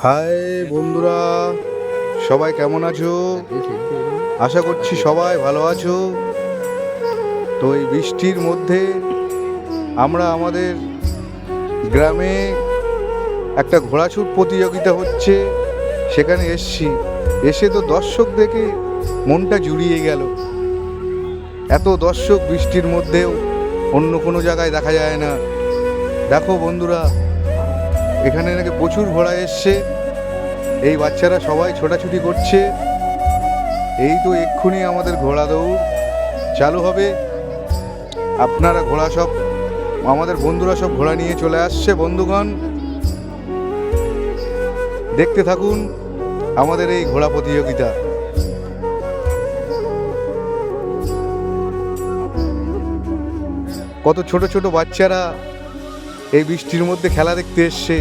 High বন্ধুরা, সবাই কেমন আছো? আশা করছি সবাই ভালো আছো। তো এই বৃষ্টির মধ্যে আমরা আমাদের গ্রামে একটা ঘোড়াছুট প্রতিযোগিতা হচ্ছে, সেখানে এসে তো দর্শক দেখে মনটা জুড়িয়ে গেল। এত দর্শক বৃষ্টির মধ্যেও অন্য কোনো জায়গায় দেখা যায় না। দেখো বন্ধুরা, এখানে নাকি প্রচুর ঘোড়া এসছে। এই বাচ্চারা সবাই ছোটাছুটি করছে। এই তো এক্ষুনি আমাদের ঘোড়া দৌড় চালু হবে। আপনারা ঘোড়া সব, আমাদের বন্ধুরা সব ঘোড়া নিয়ে চলে আসছে। বন্ধুগণ, দেখতে থাকুন আমাদের এই ঘোড়া প্রতিযোগিতা। কত ছোট ছোট বাচ্চারা এই বৃষ্টির মধ্যে খেলা দেখতে এসছে।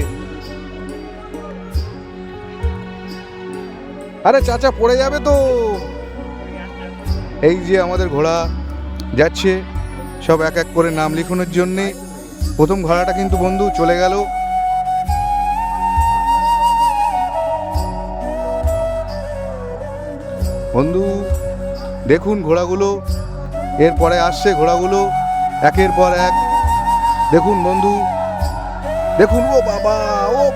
আরে চাচা, পড়ে যাবে তো। এই যে আমাদের ঘোড়া যাচ্ছে, সব এক এক করে নাম লিখানোর জন্যে। প্রথম ঘোড়াটা কিন্তু বন্ধু চলে গেল। বন্ধু দেখুন ঘোড়াগুলো, এরপরে আসছে ঘোড়াগুলো একের পর এক। দেখুন বন্ধু, দেখুন। ও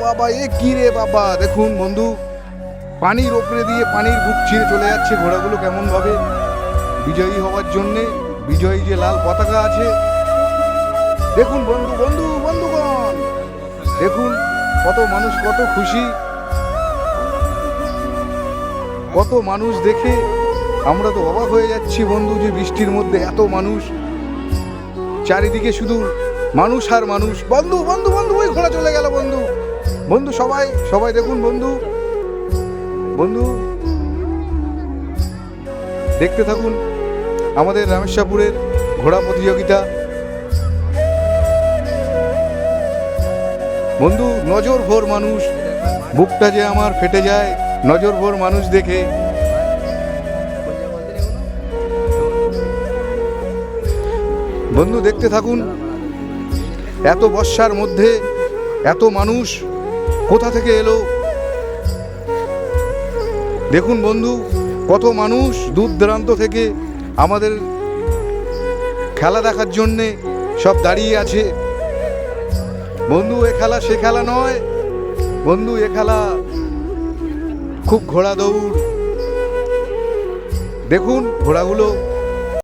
বাবা, এ কি রে বাবা! দেখুন বন্ধু, পানির ওপরে দিয়ে পানির বুক চিরে চলে যাচ্ছে ঘোড়াগুলো কেমন ভাবে। বিজয়ী হওয়ার জন্যে বিজয়ী যে লাল পতাকা আছে, দেখুন বন্ধুগণ, দেখুন কত মানুষ, কত খুশি, কত মানুষ দেখে আমরা তো অবাক হয়ে যাচ্ছি বন্ধু, যে বৃষ্টির মধ্যে এত মানুষ, চারিদিকে শুধু মানুষ আর মানুষ। বন্ধু ওই ঘোড়া চলে গেল। বন্ধু সবাই দেখুন বন্ধু দেখতে থাকুন আমাদের রামেশ্বরপুরের ঘোড়া প্রতিযোগিতা। বন্ধু, নজর ভোর মানুষ, বুকটা যে আমার ফেটে যায় নজর ভোর মানুষ দেখে। বন্ধু দেখতে থাকুন, এত বর্ষার মধ্যে এত মানুষ কোথা থেকে এলো। দেখুন বন্ধু, কত মানুষ দূর দূরান্ত থেকে আমাদের খেলা দেখার জন্যে সব দাঁড়িয়ে আছে। বন্ধু, এ খেলা সে খেলা নয় বন্ধু, এ খেলা খুব ঘোড়া দৌড়। দেখুন ঘোড়াগুলো